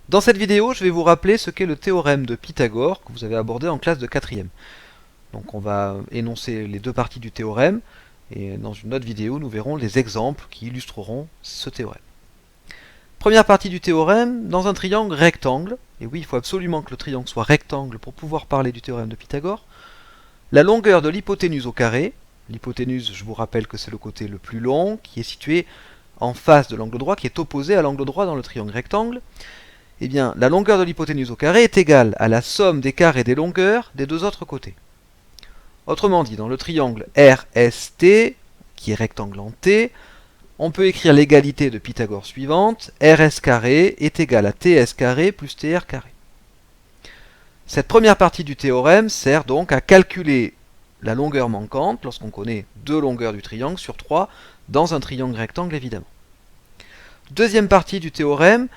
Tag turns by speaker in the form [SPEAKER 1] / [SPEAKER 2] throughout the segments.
[SPEAKER 1] Dans cette vidéo, je vais vous rappeler ce qu'est le théorème de Pythagore que vous avez abordé en classe de 4e. Donc on va énoncer les deux parties du théorème, et dans une autre vidéo, nous verrons les exemples qui illustreront ce théorème. Première partie du théorème, dans un triangle rectangle, et oui, il faut absolument que le triangle soit rectangle pour pouvoir parler du théorème de Pythagore, la longueur de l'hypoténuse au carré, l'hypoténuse, je vous rappelle que c'est le côté le plus long, qui est situé en face de l'angle droit, qui est opposé à l'angle droit dans le triangle rectangle, eh bien, la longueur de l'hypoténuse au carré est égale à la somme des carrés des longueurs des deux autres côtés. Autrement dit, dans le triangle RST, qui est rectangle en T, on peut écrire l'égalité de Pythagore suivante: RS carré est égal à TS carré plus TR carré. Cette première partie du théorème sert donc à calculer la longueur manquante lorsqu'on connaît deux longueurs du triangle sur 3 dans un triangle rectangle évidemment. Deuxième partie du théorème,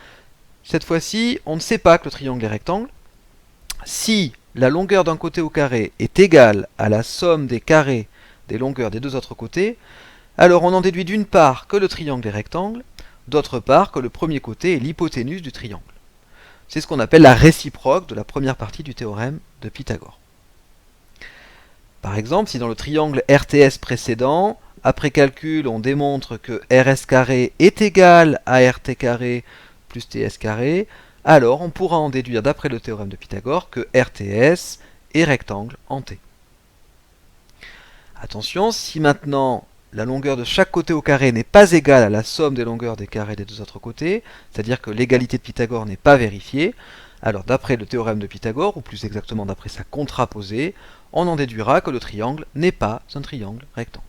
[SPEAKER 1] cette fois-ci, on ne sait pas que le triangle est rectangle. Si la longueur d'un côté au carré est égale à la somme des carrés des longueurs des deux autres côtés, alors on en déduit d'une part que le triangle est rectangle, d'autre part que le premier côté est l'hypoténuse du triangle. C'est ce qu'on appelle la réciproque de la première partie du théorème de Pythagore. Par exemple, si dans le triangle RTS précédent, après calcul, on démontre que RS carré est égal à RT carré plus TS carré, alors on pourra en déduire d'après le théorème de Pythagore que RTS est rectangle en T. Attention, si maintenant la longueur de chaque côté au carré n'est pas égale à la somme des longueurs des carrés des deux autres côtés, c'est-à-dire que l'égalité de Pythagore n'est pas vérifiée, alors d'après le théorème de Pythagore, ou plus exactement d'après sa contraposée, on en déduira que le triangle n'est pas un triangle rectangle.